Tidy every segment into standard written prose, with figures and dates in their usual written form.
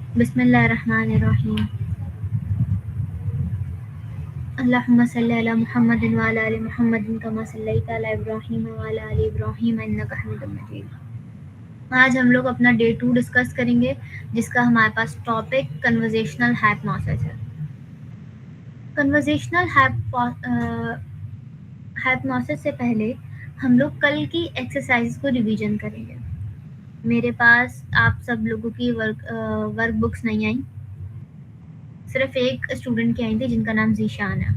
बिस्मिल्लाहिर्रहमानिर्रहीम। अल्लाहुम्मा सल्लि अला मुहम्मदिन व अला आलि मुहम्मदिन कमा सल्लैता अला इब्राहीम व अला आलि इब्राहीम इन्नका हमीदुम मजीद। आज हम लोग अपना डे 2 डिस्कस करेंगे, जिसका हमारे पास टॉपिक कन्वर्सेशनल हाइप्नोसिस है। कन्वर्सेशनल हाइप्नोसिस से पहले हम लोग कल की एक्सरसाइज को रिवीजन करेंगे। मेरे पास आप सब लोगों की वर्क बुक्स नहीं आई, सिर्फ एक स्टूडेंट की आई थी जिनका नाम जीशान है।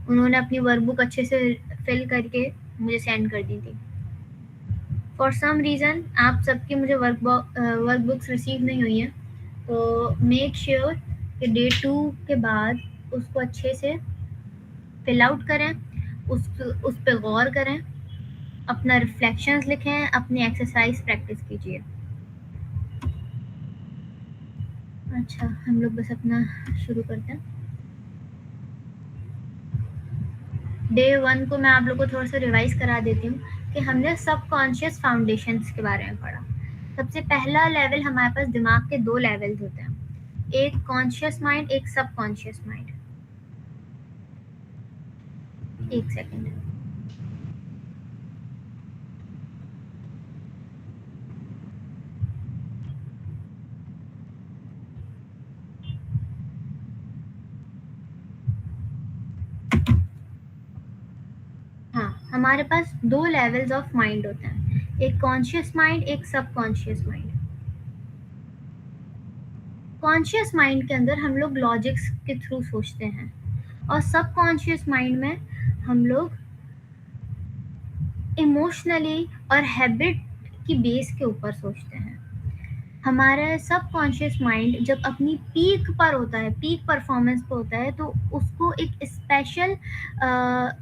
उन्होंने अपनी वर्कबुक अच्छे से फिल करके मुझे सेंड कर दी थी। फॉर सम रीज़न आप सबकी मुझे वर्कबुक्स रिसीव नहीं हुई हैं, तो मेक श्योर कि डे 2 के बाद उसको अच्छे से फिल आउट करें, उस पर गौर करें, अपना रिफ्लेक्शंस लिखें, अपनी एक्सरसाइज प्रैक्टिस कीजिए। अच्छा, हम लोग बस अपना शुरू करते हैं। डे 1 को मैं आप लोग को थोड़ा सा रिवाइज करा देती हूँ कि हमने सबकॉन्शियस फाउंडेशंस के बारे में पढ़ा। सबसे पहला लेवल, हमारे पास दिमाग के 2 लेवल्स होते हैं, एक कॉन्शियस माइंड, एक सबकॉन्शियस माइंड। एक सेकेंड। हाँ, हमारे पास 2 लेवल्स ऑफ माइंड होते हैं, एक कॉन्शियस माइंड, एक सबकॉन्शियस माइंड। कॉन्शियस माइंड के अंदर हम लोग लॉजिक्स के थ्रू सोचते हैं, और सबकॉन्शियस माइंड में हम लोग इमोशनली और हैबिट की बेस के ऊपर सोचते हैं। हमारा सबकॉन्शियस माइंड जब अपनी पीक पर होता है, पीक परफॉर्मेंस पर होता है, तो उसको एक स्पेशल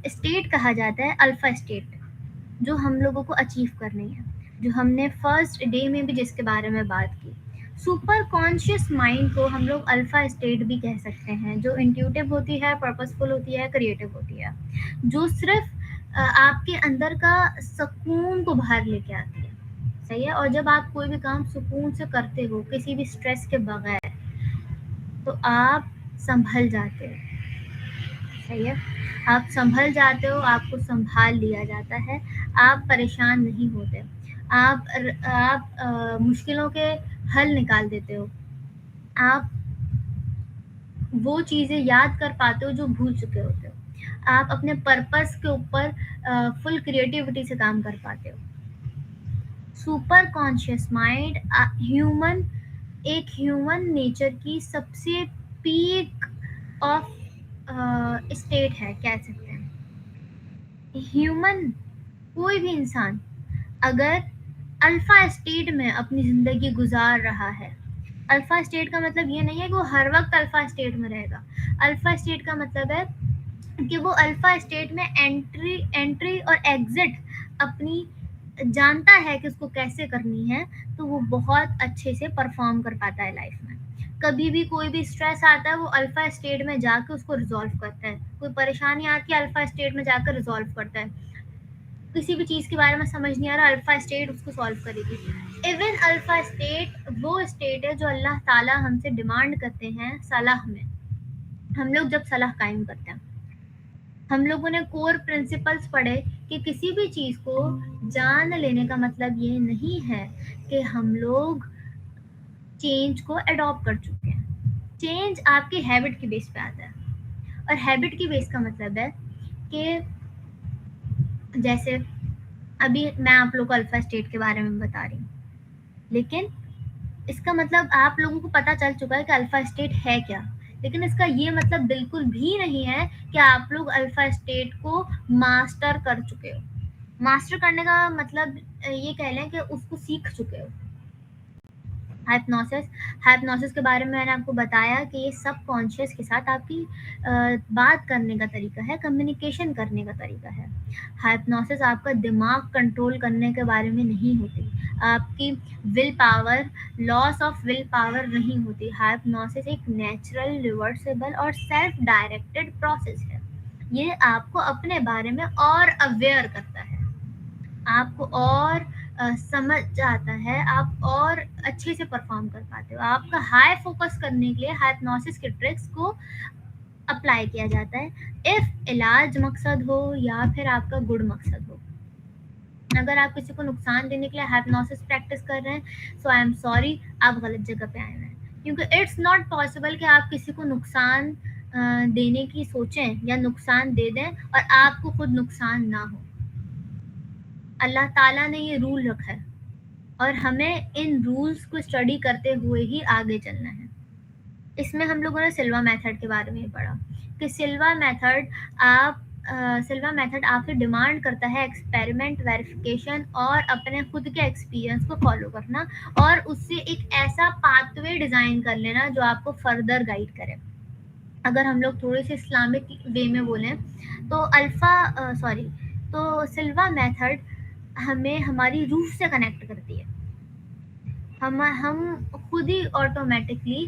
स्टेट कहा जाता है, अल्फा स्टेट, जो हम लोगों को अचीव करनी है, जो हमने फर्स्ट डे में भी जिसके बारे में बात की। सुपर कॉन्शियस माइंड को हम लोग अल्फा स्टेट भी कह सकते हैं, जो इंट्यूटिव होती है, पर्पसफुल होती है, क्रिएटिव होती है, जो सिर्फ आपके अंदर का सुकून को बाहर लेके आती है। सही है। और जब आप कोई भी काम सुकून से करते हो, किसी भी स्ट्रेस के बगैर, तो आप संभल जाते हो। सही है, आप संभल जाते हो, आपको संभाल लिया जाता है, आप परेशान नहीं होते, आप मुश्किलों के हल निकाल देते हो, आप वो चीज़ें याद कर पाते हो जो भूल चुके होते हो, आप अपने पर्पस के ऊपर फुल क्रिएटिविटी से काम कर पाते हो। सुपर कॉन्शियस माइंड एक ह्यूमन नेचर की सबसे पीक ऑफ स्टेट है, कह सकते हैं। ह्यूमन, कोई भी इंसान अगर अल्फा स्टेट में अपनी ज़िंदगी गुजार रहा है, अल्फा स्टेट का मतलब ये नहीं है कि वो हर वक्त अल्फा स्टेट में रहेगा। अल्फा स्टेट का मतलब है कि वो अल्फा स्टेट में एंट्री और एग्जिट अपनी जानता है कि उसको कैसे करनी है, तो वो बहुत अच्छे से परफॉर्म कर पाता है लाइफ में। कभी भी कोई भी स्ट्रेस आता है, वो अल्फा स्टेट में जाके उसको रिजॉल्व करता है। कोई परेशानी आती है, अल्फा स्टेट में जाकर रिजॉल्व करता है। किसी भी चीज़ के बारे में समझ नहीं आ रहा, अल्फा स्टेट उसको सॉल्व करेगी। इवन अल्फा स्टेट वो स्टेट है जो अल्लाह ताला हमसे डिमांड करते हैं सलाह में। हम लोग जब सलाह कायम करते हैं, हम लोगों ने कोर प्रिंसिपल्स पढ़े कि किसी भी चीज़ को जान लेने का मतलब ये नहीं है कि हम लोग चेंज को अडॉप्ट कर चुके हैं। चेंज आपकी हैबिट की बेस पे आता है, और हैबिट की बेस का मतलब है कि जैसे अभी मैं आप लोगों को अल्फा स्टेट के बारे में बता रही हूँ, लेकिन इसका मतलब आप लोगों को पता चल चुका है कि अल्फा स्टेट है क्या, लेकिन इसका ये मतलब बिल्कुल भी नहीं है कि आप लोग अल्फा स्टेट को मास्टर कर चुके हो। मास्टर करने का मतलब ये कह लें कि उसको सीख चुके हो। हाइप्नोसिस के बारे में मैंने आपको बताया कि ये सब कॉन्शियस के साथ आपकी बात करने का तरीका है, कम्युनिकेशन करने का तरीका है। हाइप्नोसिस आपका दिमाग कंट्रोल करने के बारे में नहीं होती, आपकी will power, loss of will power नहीं होती। हाइप्नोसिस एक नेचुरल, रिवर्सिबल और सेल्फ डायरेक्टेड प्रोसेस है। ये आपको अपने बारे में और अवेयर करता है, आपको और समझ आता है, आप और अच्छे से परफॉर्म कर पाते हो। आपका हाई फोकस करने के लिए हाइप्नोसिस के ट्रिक्स को अप्लाई किया जाता है। इफ इलाज मकसद हो या फिर आपका गुड मकसद हो। अगर आप किसी को नुकसान देने के लिए हाइप्नोसिस प्रैक्टिस कर रहे हैं, सो आई एम सॉरी, आप गलत जगह पे आए हुए हैं, क्योंकि इट्स नॉट पॉसिबल कि आप किसी को नुकसान देने की सोचें या नुकसान दे दें और आपको खुद नुकसान ना हो। अल्लाह ताला ने ये रूल रखा है और हमें इन रूल्स को स्टडी करते हुए ही आगे चलना है। इसमें हम लोगों ने सिल्वा मेथड के बारे में पढ़ा कि सिल्वा मेथड आपसे डिमांड करता है एक्सपेरिमेंट, वेरिफिकेशन और अपने खुद के एक्सपीरियंस को फॉलो करना और उससे एक ऐसा पाथवे डिज़ाइन कर लेना जो आपको फर्दर गाइड करे। अगर हम लोग थोड़े से इस्लामिक वे में बोलें तो सिल्वा मेथड हमें हमारी रूह से कनेक्ट करती है। हम खुद ही ऑटोमेटिकली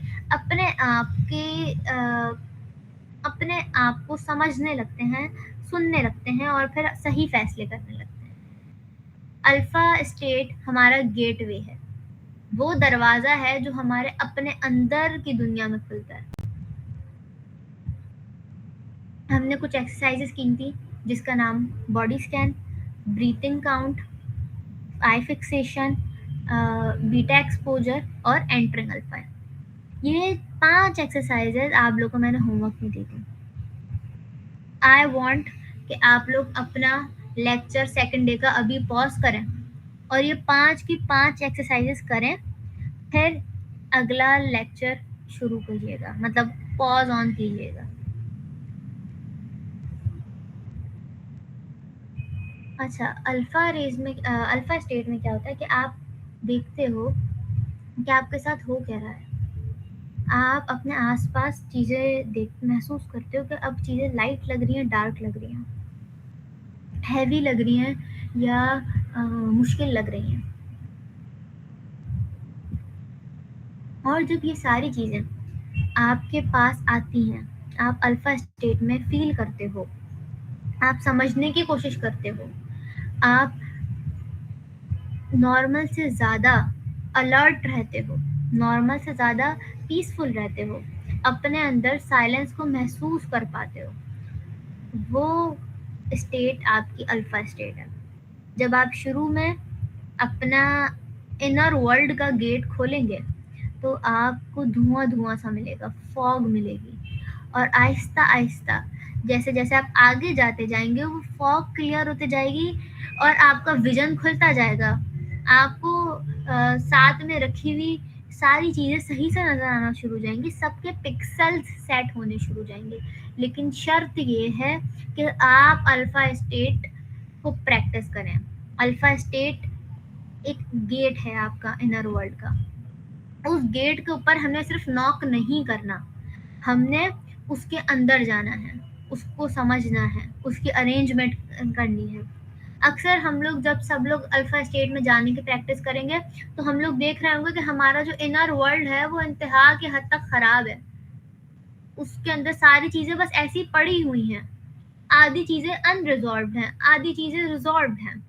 अपने आप को समझने लगते हैं, सुनने लगते हैं और फिर सही फैसले करने लगते हैं। अल्फा स्टेट हमारा गेटवे है, वो दरवाज़ा है जो हमारे अपने अंदर की दुनिया में खुलता है। हमने कुछ एक्सरसाइजेस की थी जिसका नाम बॉडी स्कैन, ब्रीथिंग काउंट, आई फिक्सेशन, बीटा एक्सपोजर और एंटरिंग अल्फा है। ये 5 एक्सरसाइजेज आप लोगों को मैंने होमवर्क में दी थी। आई वांट कि आप लोग अपना लेक्चर सेकंड डे का अभी पॉज करें और ये 5 की 5 एक्सरसाइजेस करें, फिर अगला लेक्चर शुरू करिएगा, मतलब पॉज ऑन कीजिएगा। अच्छा, अल्फा स्टेट में क्या होता है कि आप देखते हो कि आपके साथ हो क्या रहा है। आप अपने आसपास चीज़ें महसूस करते हो कि अब चीज़ें लाइट लग रही हैं, डार्क लग रही हैं, हैवी लग रही हैं या मुश्किल लग रही हैं। और जब ये सारी चीज़ें आपके पास आती हैं, आप अल्फा स्टेट में फील करते हो, आप समझने की कोशिश करते हो, आप नॉर्मल से ज़्यादा अलर्ट रहते हो, नॉर्मल से ज़्यादा पीसफुल रहते हो, अपने अंदर साइलेंस को महसूस कर पाते हो, वो स्टेट आपकी अल्फा स्टेट है। जब आप शुरू में अपना इनर वर्ल्ड का गेट खोलेंगे तो आपको धुआं सा मिलेगा, फॉग मिलेगी और आहिस्ता आहिस्ता जैसे जैसे आप आगे जाते जाएंगे वो फॉग क्लियर होते जाएगी और आपका विजन खुलता जाएगा। आपको साथ में रखी हुई सारी चीज़ें सही से नज़र आना शुरू हो जाएंगी, सबके पिक्सल्स सेट होने शुरू हो जाएंगे। लेकिन शर्त ये है कि आप अल्फा स्टेट को प्रैक्टिस करें। अल्फा स्टेट एक गेट है आपका इनर वर्ल्ड का। उस गेट के ऊपर हमें सिर्फ नॉक नहीं करना, हमने उसके अंदर जाना है, उसको समझना है, उसकी अरेंजमेंट करनी है। अक्सर हम लोग जब सब लोग अल्फा स्टेट में जाने की प्रैक्टिस करेंगे तो हम लोग देख रहे होंगे कि हमारा जो इनर वर्ल्ड है वो इंतहा के हद तक खराब है। उसके अंदर सारी चीज़ें बस ऐसी पड़ी हुई हैं, आधी चीज़ें अनरिजॉल्व्ड हैं, आधी चीज़ें रिजॉल्व्ड हैं,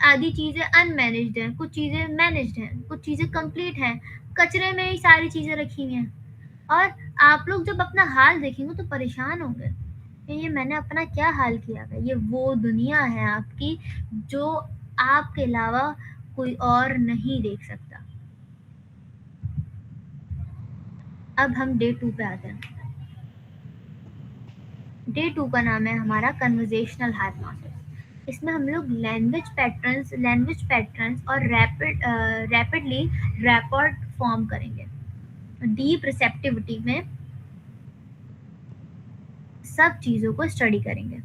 आधी चीज़ें अनमैनेज्ड हैं, कुछ चीज़ें मैनेज्ड हैं, कुछ चीज़ें कंप्लीट हैं, कचरे में ही सारी चीज़ें रखी हुई हैं। और आप लोग जब अपना हाल देखेंगे तो परेशान होंगे कि ये मैंने अपना क्या हाल किया है। ये वो दुनिया है आपकी जो आपके अलावा कोई और नहीं देख सकता। अब हम डे 2 पे आते हैं। डे 2 का नाम है हमारा कन्वर्सेशनल हाइप्नोसिस। इसमें हम लोग लैंग्वेज पैटर्न्स और रैपिडली रैपर्ट फॉर्म करेंगे। डीप रिसेप्टिविटी में सब चीज़ों को स्टडी करेंगे।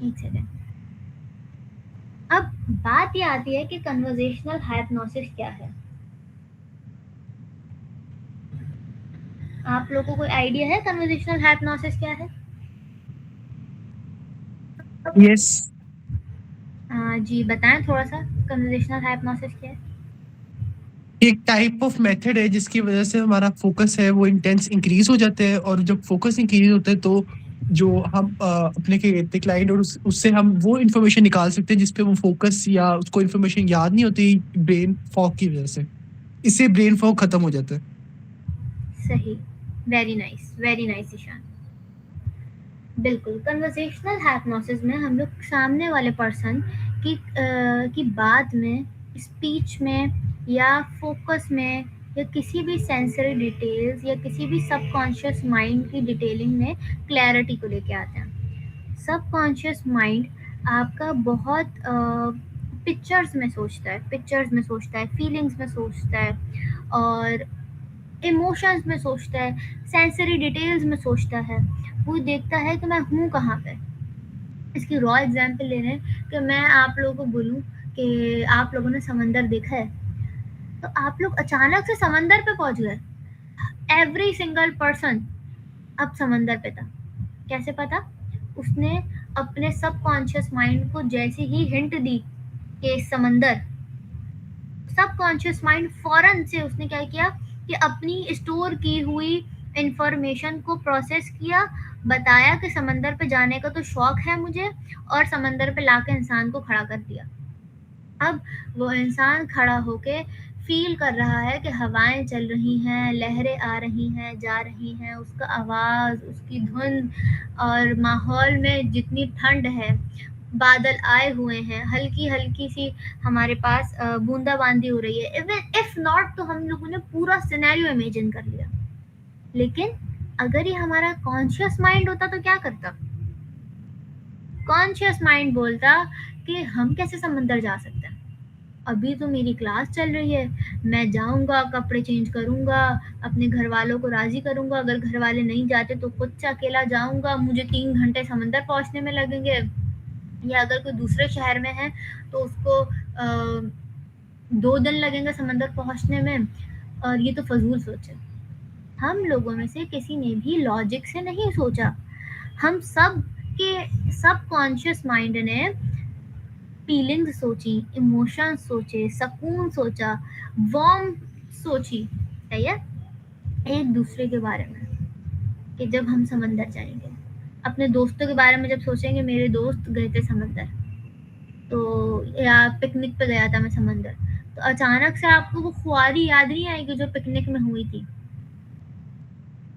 एक सेकेंड। अब बात ये आती है कि कन्वर्सेशनल हाइप्नोसिस क्या है। आप लोगों को कोई आइडिया है कन्वर्सेशनल हाइप्नोसिस क्या है? यस। जी बताएं थोड़ा सा, कन्वर्सेशनल हाइप्नोसिस क्या है? एक टाइप ऑफ मेथड है जिसकी वजह से हमारा फोकस है वो इंटेंस इंक्रीज हो जाता है और जब फोकस इंक्रीज होता है तो जो हम अपने के कहते क्लाइंट और उससे हम वो इन्फॉर्मेशन निकाल सकते हैं जिस पे वो फोकस या उसको इन्फॉर्मेशन याद नहीं होती ब्रेन फॉग की वजह से। इससे ब्रेन फॉग खत्म हो जाता है। सही, वेरी नाइस ईशान। बिल्कुल, कन्वर्सेशनल हाइप्नोसिस में हम लोग सामने वाले पर्सन की बात में, स्पीच में या फोकस में या किसी भी सेंसरी डिटेल्स या किसी भी सबकॉन्शियस माइंड की डिटेलिंग में क्लैरिटी को लेके आते हैं। सबकॉन्शियस माइंड आपका बहुत पिक्चर्स में सोचता है, फीलिंग्स में सोचता है और इमोशंस में सोचता है, सेंसरी डिटेल्स में सोचता है। वो देखता है कि मैं हूँ कहाँ पे। इसकी रॉ एग्जांपल ले रहे हैं कि मैं आप लोगों को बोलूँ कि आप लोगों ने समंदर देखा है, तो आप लोग अचानक से समंदर पे पहुंच गए। एवरी सिंगल पर्सन अब समंदर पे था। कैसे पता? उसने अपने सबकॉन्शियस माइंड को जैसे ही हिंट दी कि समंदर, सबकॉन्शियस माइंड फौरन से उसने क्या किया कि अपनी स्टोर की हुई इंफॉर्मेशन को प्रोसेस किया, बताया कि समंदर पे जाने का तो शौक है मुझे, और समंदर पे लाके इंसान को खड़ा कर दिया। अब वो इंसान खड़ा होके फील कर रहा है कि हवाएं चल रही हैं, लहरें आ रही हैं, जा रही हैं, उसका आवाज़, उसकी धुन, और माहौल में जितनी ठंड है, बादल आए हुए हैं, हल्की हल्की सी हमारे पास बूंदाबांदी हो रही है। इवन इफ नॉट तो हम लोगों ने पूरा सिनेरियो इमेजिन कर लिया। लेकिन अगर ये हमारा कॉन्शियस माइंड होता तो क्या करता? कॉन्शियस माइंड बोलता कि हम कैसे समंदर जा सकते हैं, अभी तो मेरी क्लास चल रही है, मैं जाऊंगा, कपड़े चेंज करूंगा, अपने घर वालों को राजी करूंगा, अगर घर वाले नहीं जाते तो खुद से अकेला जाऊंगा, मुझे 3 घंटे समंदर पहुंचने में लगेंगे, या अगर कोई दूसरे शहर में है तो उसको 2 दिन लगेंगे समंदर पहुंचने में। और ये तो फजूल सोच है। हम लोगों में से किसी ने भी लॉजिक से नहीं सोचा। हम सब के सबकॉन्शियस माइंड ने फीलिंग्स सोची, इमोशंस सोचे, सुकून सोचा, वार्म सोची, सही है, एक दूसरे के बारे में कि जब हम समंदर जाएंगे, अपने दोस्तों के बारे में जब सोचेंगे, मेरे दोस्त गए थे समंदर, तो या पिकनिक पे गया था मैं समंदर, तो अचानक से आपको वो खुआरी याद नहीं आएगी जो पिकनिक में हुई थी।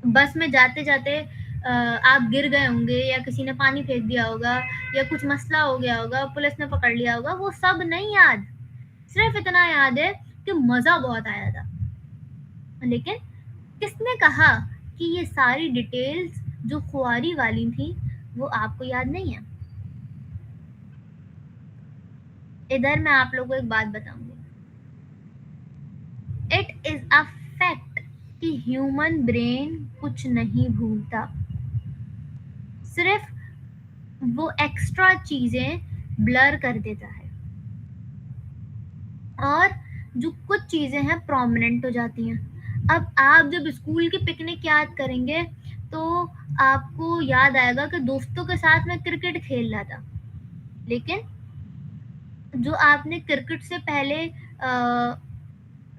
बस में जाते जाते आप गिर गए होंगे, या किसी ने पानी फेंक दिया होगा, या कुछ मसला हो गया होगा, पुलिस ने पकड़ लिया होगा, वो सब नहीं याद। सिर्फ इतना याद है कि मजा बहुत आया था। लेकिन किसने कहा कि ये सारी डिटेल्स जो खुआरी वाली थी वो आपको याद नहीं है? इधर मैं आप लोगों को एक बात बताऊंगी। इट इज अ फैक्ट कि ह्यूमन ब्रेन कुछ नहीं भूलता, सिर्फ वो एक्स्ट्रा चीजें ब्लर कर देता है, और जो कुछ चीजें हैं प्रोमिनेंट हो जाती हैं। अब आप जब स्कूल की पिकनिक याद करेंगे तो आपको याद आएगा कि दोस्तों के साथ मैं क्रिकेट खेल रहा था। लेकिन जो आपने क्रिकेट से पहले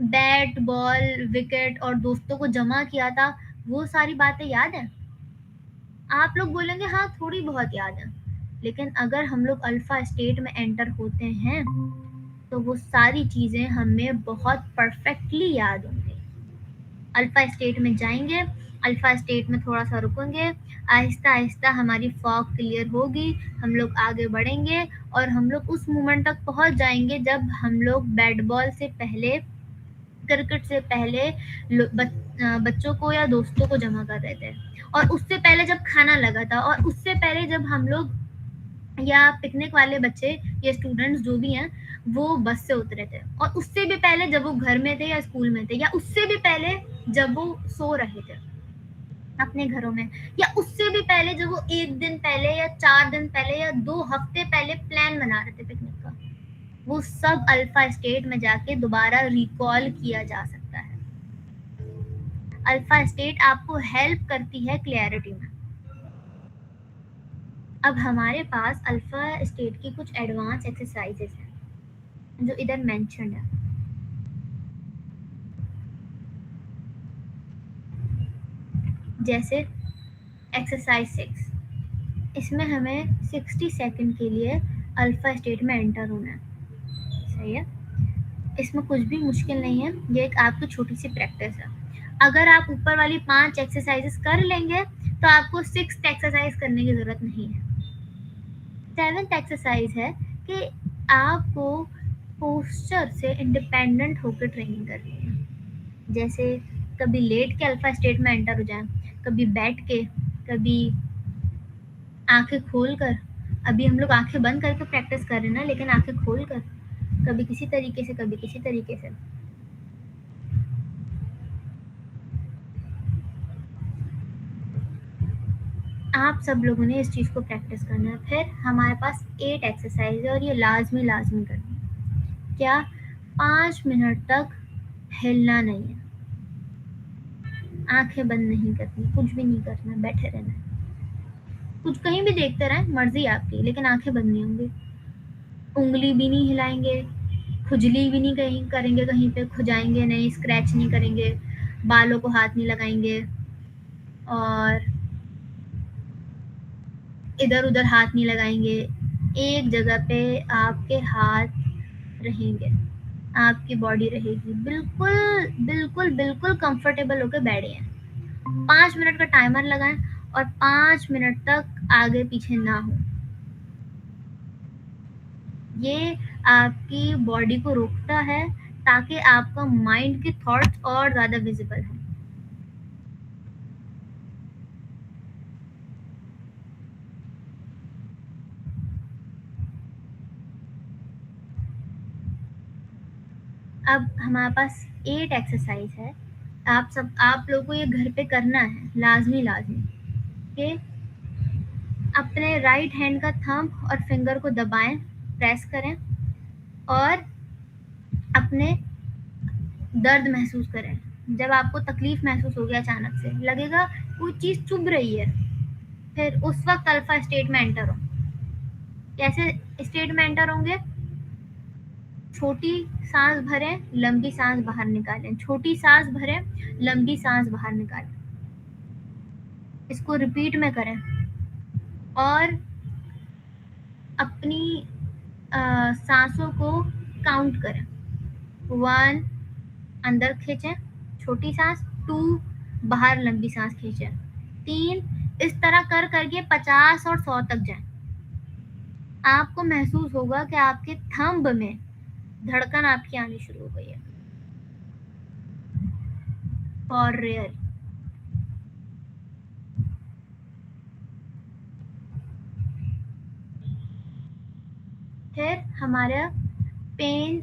बैट बॉल विकेट और दोस्तों को जमा किया था, वो सारी बातें याद हैं? आप लोग बोलेंगे हाँ थोड़ी बहुत याद है। लेकिन अगर हम लोग अल्फा स्टेट में एंटर होते हैं तो वो सारी चीजें हमें बहुत परफेक्टली याद होंगी। अल्फा स्टेट में जाएंगे, अल्फा स्टेट में थोड़ा सा रुकेंगे, आहिस्ता आहिस्ता हमारी फॉग क्लियर होगी, हम लोग आगे बढ़ेंगे, और हम लोग उस मोमेंट तक पहुंच जाएंगे जब हम लोग बैट बॉल से पहले, क्रिकेट से पहले बच्चों को या दोस्तों को जमा कर रहे थे, और उससे पहले जब खाना लगा था, और उससे पहले जब हम लोग या पिकनिक वाले बच्चे या स्टूडेंट्स जो भी हैं वो बस से उतरे थे, और उससे भी पहले जब वो घर में थे या स्कूल में थे, या उससे भी पहले जब वो सो रहे थे अपने घरों में, या उससे भी पहले जब वो 1 दिन पहले या 4 दिन पहले या 2 हफ्ते पहले प्लान बना रहे थे पिकनिक का, वो सब अल्फा स्टेट में जाके दोबारा रिकॉल किया जा सकता है। अल्फा स्टेट आपको हेल्प करती है क्लैरिटी में। अब हमारे पास अल्फा स्टेट की कुछ एडवांस एक्सरसाइजेस हैं जो इधर मेंशन्ड है। जैसे एक्सरसाइज 6, इसमें हमें 60 सेकंड के लिए अल्फा स्टेट में एंटर होना है, सही है। इसमें कुछ भी मुश्किल नहीं है, ये एक आपकी छोटी सी प्रैक्टिस है। अगर आप ऊपर वाली 5 एक्सरसाइजेस कर लेंगे तो आपको 6th एक्सरसाइज करने की ज़रूरत नहीं है। 7th एक्सरसाइज है कि आपको पोस्चर से इंडिपेंडेंट होकर ट्रेनिंग करनी है। जैसे कभी लेट के अल्फा स्टेट में एंटर हो जाए, कभी बैठ के, कभी आंखें खोल कर। अभी हम लोग आंखें बंद करके प्रैक्टिस कर रहे हैं ना, लेकिन आंखें खोल कर, कभी किसी तरीके से, कभी किसी तरीके से। आप सब लोगों ने इस चीज़ को प्रैक्टिस करना है। फिर हमारे पास 8 एक्सरसाइज है और ये लाजमी लाजमी करनी है। क्या? 5 मिनट तक हिलना नहीं है, आंखें बंद नहीं करनी, कुछ भी नहीं करना, बैठे रहना है। कुछ कहीं भी देखते रहें, मर्जी आपकी, लेकिन आंखें बंद नहीं होंगी। उंगली भी नहीं हिलाएंगे, खुजली भी नहीं कहीं करेंगे, कहीं पे खुजाएंगे नहीं, स्क्रैच नहीं करेंगे, बालों को हाथ नहीं लगाएंगे और इधर उधर हाथ नहीं लगाएंगे। एक जगह पे आपके हाथ रहेंगे, आपकी बॉडी रहेगी, बिल्कुल बिल्कुल बिल्कुल कंफर्टेबल होकर बैठे हैं। 5 मिनट का टाइमर लगाएं और 5 मिनट तक आगे पीछे ना हो। ये आपकी बॉडी को रोकता है ताकि आपका माइंड के थॉट्स और ज़्यादा विजिबल हैं। अब हमारे पास 8 एक्सरसाइज है। आप लोगों को ये घर पे करना है, लाजमी लाजमी। कि अपने राइट हैंड का थंब और फिंगर को दबाएं, प्रेस करें और अपने दर्द महसूस करें। जब आपको तकलीफ महसूस होगी, अचानक से लगेगा कोई चीज़ चुभ रही है, फिर उस वक्त अल्फा स्टेट में एंटर हो। कैसे स्टेट में एंटर होंगे? छोटी सांस भरें, लंबी सांस बाहर निकालें, छोटी सांस भरें, लंबी सांस बाहर निकालें। इसको रिपीट में करें और अपनी सांसों को काउंट करें। 1 अंदर खींचें, छोटी सांस, 2 बाहर लंबी सांस खींचें, 3। इस तरह कर करके 50 और 100 तक जाएं। आपको महसूस होगा कि आपके थंब में धड़कन आपकी आनी शुरू हो गई है। For real. फिर हमारा पेन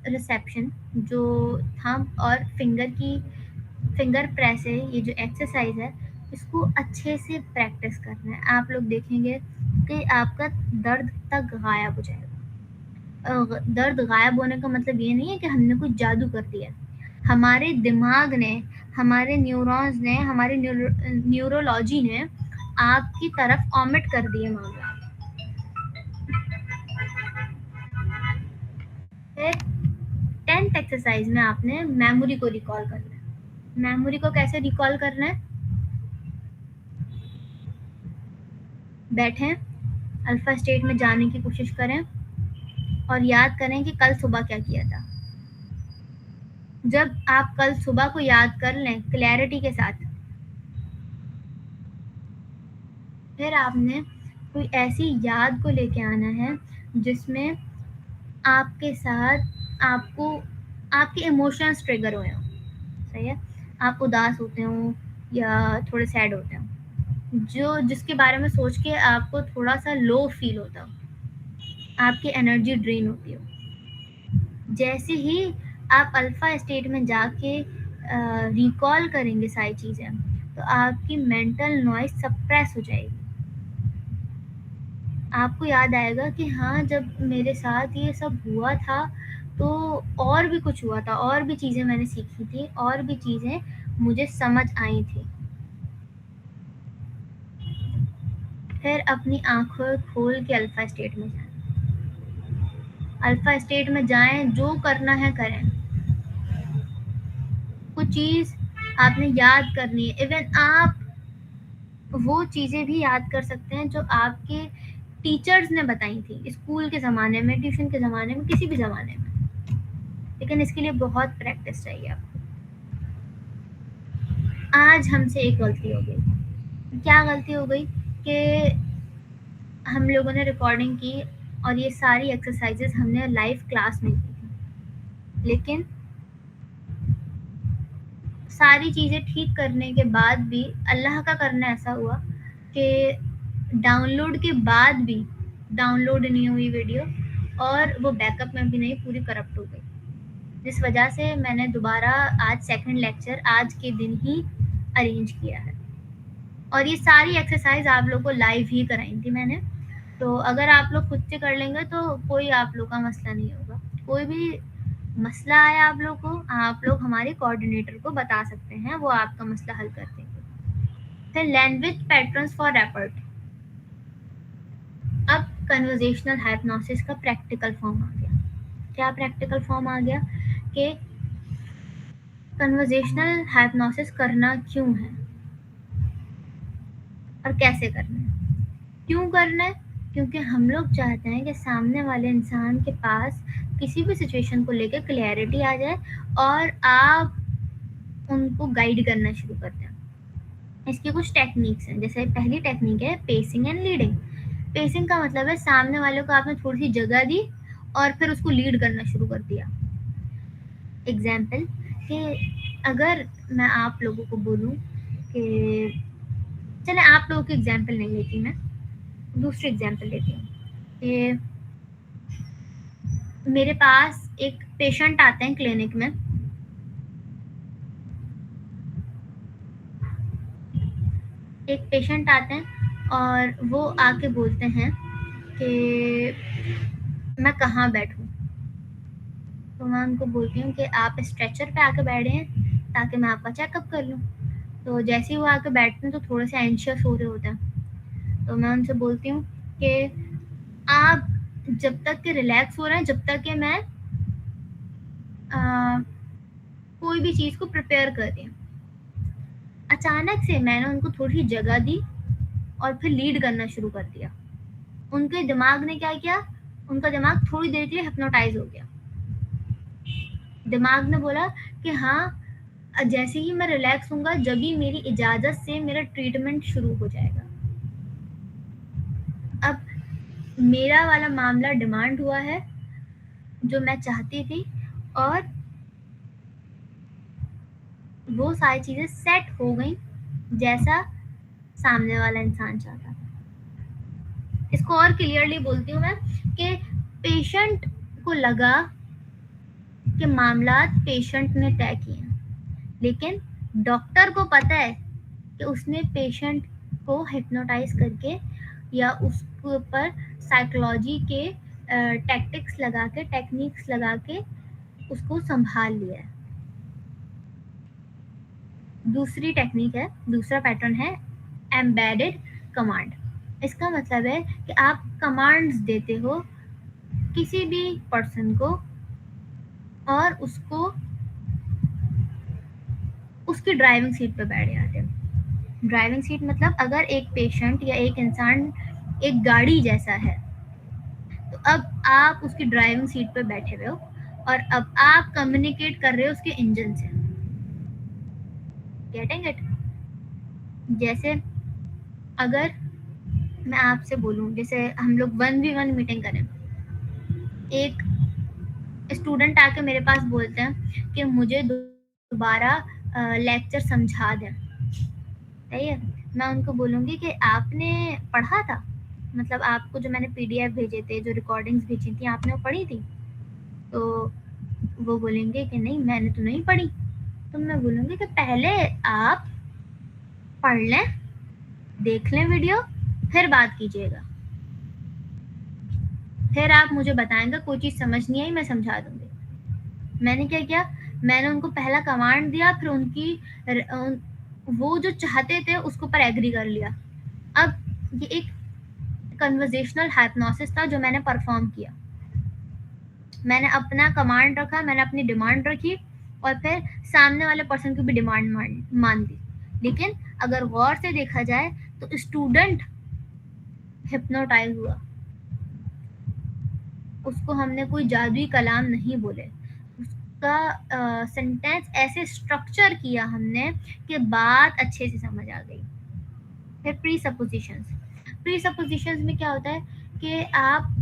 रिसेप्शन, जो थंब और फिंगर प्रेस है, ये जो एक्सरसाइज है, इसको अच्छे से प्रैक्टिस करना है। आप लोग देखेंगे कि आपका दर्द तक गायब हो जाएगा। दर्द गायब होने का मतलब ये नहीं है कि हमने कुछ जादू कर दिया। हमारे दिमाग ने, हमारे न्यूरॉन्स ने, हमारी न्यूरोलॉजी ने आपकी तरफ ऑमिट कर दिए मामला। फिर 10th एक्सरसाइज में आपने मेमोरी को रिकॉल करना है। मेमोरी को कैसे रिकॉल करना है? बैठें, अल्फा स्टेट में जाने की कोशिश करें और याद करें कि कल सुबह क्या किया था। जब आप कल सुबह को याद कर लें क्लैरिटी के साथ, फिर आपने कोई ऐसी याद को लेके आना है जिसमें आपके साथ आपको आपके इमोशंस ट्रिगर हुए हों, सही है। आप उदास होते हो या थोड़े सैड होते हो, जिसके बारे में सोच के आपको थोड़ा सा लो फील होता हो, आपकी एनर्जी ड्रेन होती हो। जैसे ही आप अल्फा स्टेट में जाके रिकॉल करेंगे सारी चीज़ें, तो आपकी मेंटल नॉइज सप्रेस हो जाएगी। आपको याद आएगा कि हाँ, जब मेरे साथ ये सब हुआ था तो और भी कुछ हुआ था, और भी चीज़ें मैंने सीखी थी, और भी चीज़ें मुझे समझ आई थी। फिर अपनी आंखें खोल के अल्फा स्टेट में जाएं। अल्फा स्टेट में जाएं, जो करना है करें। कुछ चीज़ आपने याद करनी है। इवन आप वो चीज़ें भी याद कर सकते हैं जो आपके टीचर्स ने बताई थी स्कूल के ज़माने में, ट्यूशन के ज़माने में, किसी भी ज़माने में। लेकिन इसके लिए बहुत प्रैक्टिस चाहिए आपको। आज हमसे एक गलती हो गई। क्या गलती हो गई कि हम लोगों ने रिकॉर्डिंग की और ये सारी एक्सरसाइजेस हमने लाइव क्लास में की थी। लेकिन सारी चीज़ें ठीक करने के बाद भी अल्लाह का करना ऐसा हुआ कि डाउनलोड के बाद भी डाउनलोड नहीं हुई वीडियो और वो बैकअप में भी नहीं, पूरी करप्ट हो गई। जिस वजह से मैंने दोबारा आज सेकंड लेक्चर आज के दिन ही अरेंज किया है और ये सारी एक्सरसाइज आप लोग को लाइव ही कराई थी मैंने। तो अगर आप लोग खुद से कर लेंगे तो कोई आप लोग का मसला नहीं होगा। कोई भी मसला आया आप लोग को, आप लोग हमारे कोऑर्डिनेटर को बता सकते हैं, वो आपका मसला हल कर देंगे। फिर लैंग्वेज पैटर्न्स फॉर रैपर्ट। अब कन्वर्जेशनल हाइप्नोसिस का प्रैक्टिकल फॉर्म आ गया। क्या प्रैक्टिकल फॉर्म आ गया कि कन्वर्जेशनल हाइप्नोसिस करना क्यों है और कैसे करना है। क्यों करना है? क्योंकि हम लोग चाहते हैं कि सामने वाले इंसान के पास किसी भी सिचुएशन को लेकर क्लैरिटी आ जाए और आप उनको गाइड करना शुरू कर दें। इसकी कुछ टेक्निक्स हैं। जैसे पहली टेक्निक है पेसिंग एंड लीडिंग। पेसिंग का मतलब है सामने वाले को आपने थोड़ी सी जगह दी और फिर उसको लीड करना शुरू कर दिया। एग्जाम्पल कि अगर मैं आप लोगों को बोलूं कि चले आप लोगों की एग्जाम्पल नहीं लेती, मैं दूसरी एग्जाम्पल लेती हूँ कि मेरे पास एक पेशेंट आते हैं क्लिनिक में। एक पेशेंट आते हैं और वो आके बोलते हैं कि मैं कहाँ बैठूं। तो मैं उनको बोलती हूँ कि आप स्ट्रेचर पे आके बैठे हैं ताकि मैं आपका चेकअप कर लूँ। तो जैसे ही वो आके बैठते हैं तो थोड़े से एंशियस हो रहे होते हैं। तो मैं उनसे बोलती हूँ कि आप जब तक के रिलैक्स हो रहे हैं, जब तक कि मैं कोई भी चीज़ को प्रिपेयर कर रही हूँ। अचानक से मैंने उनको थोड़ी जगह दी और फिर लीड करना शुरू कर दिया। उनके दिमाग ने क्या किया, उनका दिमाग थोड़ी देर के लिए हिप्नोटाइज हो गया। दिमाग ने बोला कि हाँ, जैसे ही मैं रिलैक्स होऊंगा, जब ही मेरी इजाज़त से मेरा ट्रीटमेंट शुरू हो जाएगा। अब मेरा वाला मामला डिमांड हुआ है जो मैं चाहती थी और वो सारी चीज़ें सेट हो गई जैसा सामने वाला इंसान चाहता था। इसको और क्लियरली बोलती हूँ मैं कि पेशेंट को लगा कि मामलात पेशेंट ने तय किए हैं, लेकिन डॉक्टर को पता है कि उसने पेशेंट को हिप्नोटाइज करके या उसके ऊपर साइकोलॉजी के टैक्टिक्स लगा के, टेक्निक्स लगा के उसको संभाल लिया है। दूसरी टेक्निक है, दूसरा पैटर्न है एम्बेडेड कमांड। इसका मतलब है कि आप कमांड्स देते हो किसी भी पर्सन को और उसको उसकी ड्राइविंग सीट पे बैठ जाते हो। ड्राइविंग सीट मतलब अगर एक पेशेंट या एक इंसान एक गाड़ी जैसा है, तो अब आप उसकी ड्राइविंग सीट पे बैठे हुए हो और अब आप कम्युनिकेट कर रहे हो उसके इंजन से। Getting it? जैसे अगर मैं आपसे बोलूं, जैसे हम लोग 1v1 मीटिंग करें, एक स्टूडेंट आके मेरे पास बोलते हैं कि मुझे दोबारा लेक्चर समझा दें, सही है। मैं उनको बोलूँगी कि आपने पढ़ा था, मतलब आपको जो मैंने पीडीएफ भेजे थे, जो रिकॉर्डिंग्स भेजी थी, आपने वो पढ़ी थी? तो वो बोलेंगे कि नहीं, मैंने तो नहीं पढ़ी। तो मैं बोलूँगी कि पहले आप पढ़ लें, देख लें वीडियो, फिर बात कीजिएगा। फिर आप मुझे बताएंगे कोई चीज़ समझ नहीं आई, मैं समझा दूँगी। मैंने क्या किया, मैंने उनको पहला कमांड दिया, फिर वो जो चाहते थे उसके ऊपर एग्री कर लिया। अब ये एक कन्वर्जेशनल हाइप्नोसिस था जो मैंने परफॉर्म किया। मैंने अपना कमांड रखा, मैंने अपनी डिमांड रखी और फिर सामने वाले पर्सन की भी डिमांड मान दी। लेकिन अगर गौर से देखा जाए तो स्टूडेंट हिप्नोटाइज हुआ, उसको हमने कोई जादुई कलाम नहीं बोले, उसका सेंटेंस ऐसे स्ट्रक्चर किया हमने कि बात अच्छे से समझ आ गई। फिर प्री सपोजिशंस में क्या होता है कि आप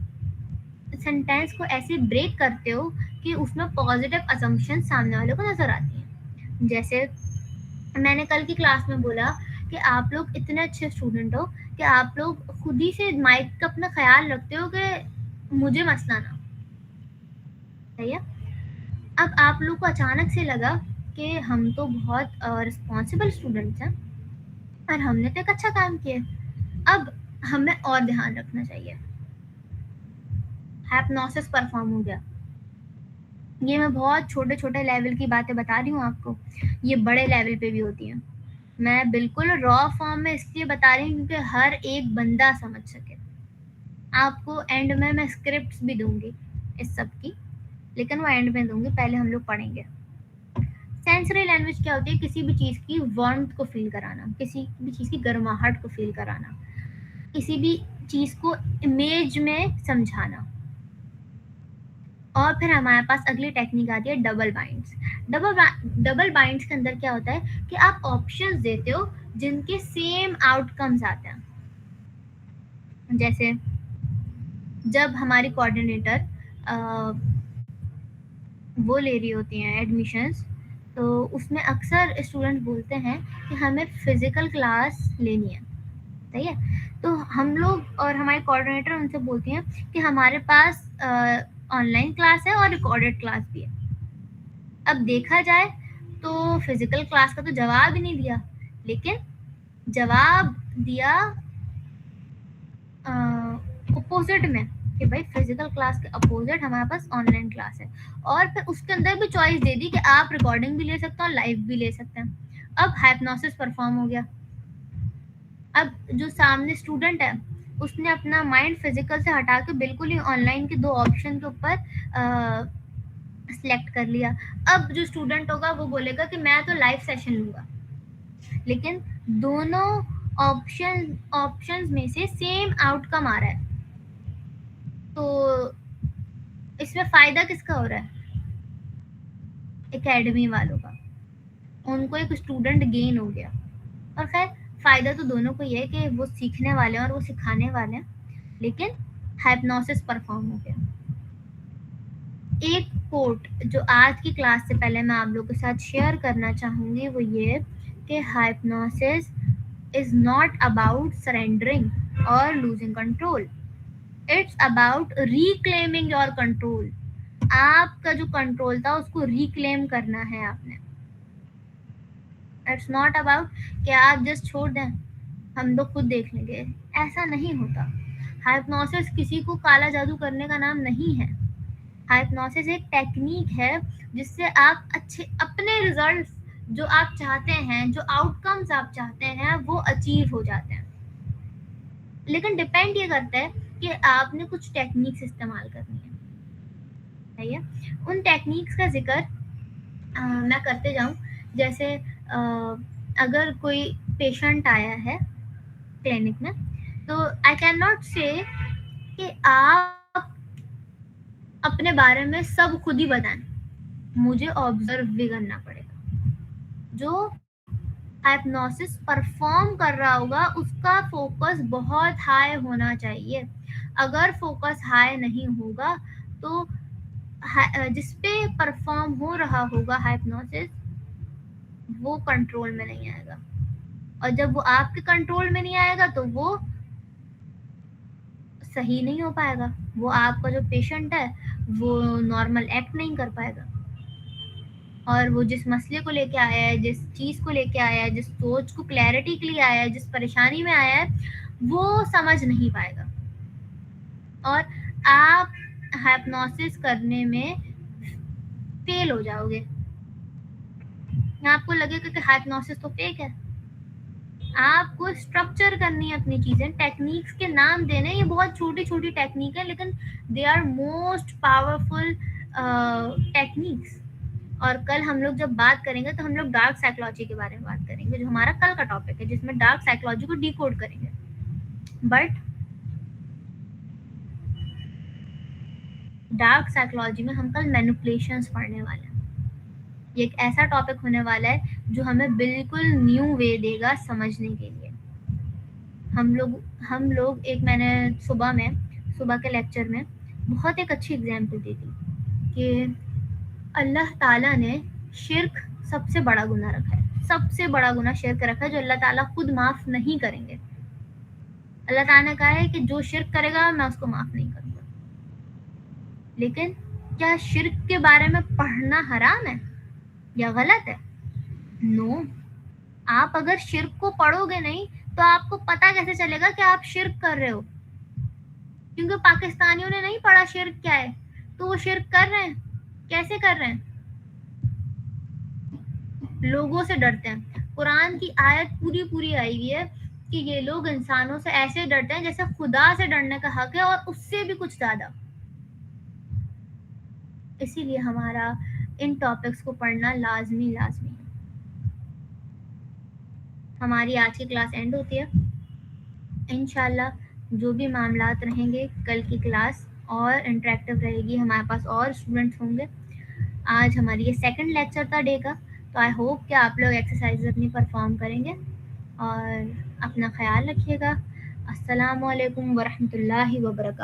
सेंटेंस को ऐसे ब्रेक करते हो कि उसमें पॉजिटिव असम्पशन सामने वाले को नजर आती है। जैसे मैंने कल की क्लास में बोला कि आप लोग इतने अच्छे स्टूडेंट हो कि आप लोग खुद ही से माइक का अपना ख्याल रखते हो कि मुझे मसला ना, सही है। अब आप लोग को अचानक से लगा कि हम तो बहुत रिस्पॉन्सिबल स्टूडेंट्स हैं और हमने तो एक अच्छा काम किया, अब हमें और ध्यान रखना चाहिए। हाइप्नोसिस परफॉर्म हो गया। ये मैं बहुत छोटे छोटे लेवल की बातें बता रही हूँ आपको, ये बड़े लेवल पे भी होती हैं। मैं बिल्कुल रॉ फॉर्म में इसलिए बता रही हूँ क्योंकि हर एक बंदा समझ सके। आपको एंड में मैं स्क्रिप्ट्स भी दूंगी इस सब की, लेकिन वो एंड में दूंगी, पहले हम लोग पढ़ेंगे। सेंसरी लैंग्वेज क्या होती है? किसी भी चीज़ की वार्मथ को फील कराना, किसी भी चीज़ की गर्माहट को फील कराना, किसी भी चीज़ को इमेज में समझाना। और फिर हमारे पास अगली टेक्निक आती है डबल बाइंड्स। डबल बाइंड्स के अंदर क्या होता है कि आप ऑप्शंस देते हो जिनके सेम आउटकम्स आते हैं। जैसे जब हमारी कोऑर्डिनेटर वो ले रही होती हैं एडमिशन्स, तो उसमें अक्सर स्टूडेंट बोलते हैं कि हमें फिजिकल क्लास लेनी है, सही है। तो हम लोग और हमारे कोऑर्डिनेटर उनसे बोलती हैं कि हमारे पास ऑनलाइन क्लास है और रिकॉर्डेड क्लास भी है। अब देखा जाए तो फिजिकल क्लास का तो जवाब ही नहीं दिया, लेकिन जवाब दिया अपोजिट में कि भाई फिजिकल क्लास के अपोजिट हमारे पास ऑनलाइन क्लास है, और फिर उसके अंदर भी चॉइस दे दी कि आप रिकॉर्डिंग भी ले सकते हो, लाइव भी ले सकते हैं। अब हाइप्नोसिस परफॉर्म हो गया। अब जो सामने स्टूडेंट है उसने अपना माइंड फिजिकल से हटा के बिल्कुल ही ऑनलाइन के दो ऑप्शन के ऊपर सिलेक्ट कर लिया। अब जो स्टूडेंट होगा वो बोलेगा कि मैं तो लाइव सेशन लूंगा, लेकिन दोनों ऑप्शंस में से सेम आउटकम आ रहा है, तो इसमें फायदा किसका हो रहा है? एकेडमी वालों का। उनको एक स्टूडेंट गेन हो गया। और खैर फायदा तो दोनों को ही है कि वो सीखने वाले हैं और वो सिखाने वाले हैं, लेकिन हाइप्नोसिस परफॉर्म हो गया। एक कोट जो आज की क्लास से पहले मैं आप लोगों के साथ शेयर करना चाहूंगी वो ये कि hypnosis is not about surrendering और losing control, it's about reclaiming your control. आपका जो कंट्रोल था उसको रिक्लेम करना है आपने। इट्स नॉट अबाउट कि आप जस्ट छोड़ दें, हम लोग खुद देख लेंगे, ऐसा नहीं होता। हाइप्नोसिस किसी को काला जादू करने का नाम नहीं है। हाइप्नोसिस एक टेक्निक है जिससे आप अच्छे अपने रिजल्ट्स जो आप चाहते हैं, जो आउटकम्स आप चाहते हैं, वो अचीव हो जाते हैं। लेकिन डिपेंड ये करता है कि आपने कुछ टेक्निक्स इस्तेमाल करनी है, सही है। उन टेक्निक्स का जिक्र मैं करते जाऊं। जैसे अगर कोई पेशेंट आया है क्लिनिक में, तो आई कैन नॉट से कि आप अपने बारे में सब खुद ही बताएं, मुझे ऑब्जर्व भी करना पड़ेगा। जो हाइप्नोसिस परफॉर्म कर रहा होगा उसका फोकस बहुत हाई होना चाहिए। अगर फोकस हाई नहीं होगा तो जिस पे परफॉर्म हो रहा होगा हाइप्नोसिस वो कंट्रोल में नहीं आएगा, और जब वो आपके कंट्रोल में नहीं आएगा तो वो सही नहीं हो पाएगा। वो आपका जो पेशेंट है वो नॉर्मल एक्ट नहीं कर पाएगा, और वो जिस मसले को लेके आया है, जिस चीज़ को लेके आया है, जिस सोच को क्लैरिटी के लिए आया है, जिस परेशानी में आया है, वो समझ नहीं पाएगा, और आप हाइप्नोसिस करने में फेल हो जाओगे। आपको लगेगा कि हाइप्नोसिस तो फेक है। आपको स्ट्रक्चर करनी है अपनी चीजें, टेक्निक्स के नाम देने, ये बहुत छोटी छोटी टेक्निक है लेकिन they are most powerful techniques, और कल हम लोग जब बात करेंगे तो हम लोग डार्क साइकोलॉजी के बारे में बात करेंगे, जो हमारा कल का टॉपिक है, जिसमें डार्क साइकोलॉजी को डिकोड करेंगे। बट डार्क साइकोलॉजी में हम कल मैनिपुलेशंस पढ़ने वाले हैं। ये एक ऐसा टॉपिक होने वाला है जो हमें बिल्कुल न्यू वे देगा समझने के लिए। हम लोग एक, मैंने सुबह के लेक्चर में बहुत एक अच्छी एग्जाम्पल दी थी कि अल्लाह ताला ने शिर्क सबसे बड़ा गुनाह रखा है, सबसे बड़ा गुनाह शिर्क रखा है, जो अल्लाह ताला खुद माफ नहीं करेंगे। अल्लाह ताला ने कहा है कि जो शिर्क करेगा मैं उसको माफ नहीं करूंगा। लेकिन क्या शिर्क के बारे में पढ़ना हराम है या गलत है? नो। आप अगर शिर्क को पढ़ोगे नहीं तो आपको पता कैसे चलेगा कि आप शिर्क कर रहे हो? क्योंकि पाकिस्तानियों ने नहीं पढ़ा शिर्क क्या है, तो वो शिर्क कर रहे हैं। कैसे कर रहे हैं? लोगों से डरते हैं। कुरान की आयत पूरी आई हुई है कि ये लोग इंसानों से ऐसे डरते हैं जैसे खुदा से डरने का हक है, और उससे भी कुछ ज्यादा। इसीलिए हमारा इन टॉपिक्स को पढ़ना लाजमी है। हमारी आज की क्लास एंड होती है। इंशाल्लाह जो भी मामलात रहेंगे, कल की क्लास और इंटरेक्टिव रहेगी, हमारे पास और स्टूडेंट्स होंगे। आज हमारी ये सेकंड लेक्चर था डे का, तो आई होप कि आप लोग एक्सरसाइज अपनी परफॉर्म करेंगे और अपना ख्याल रखिएगा। अस्सलामु अलैकुम वरहमतुल्लाहि वबरकातुहू।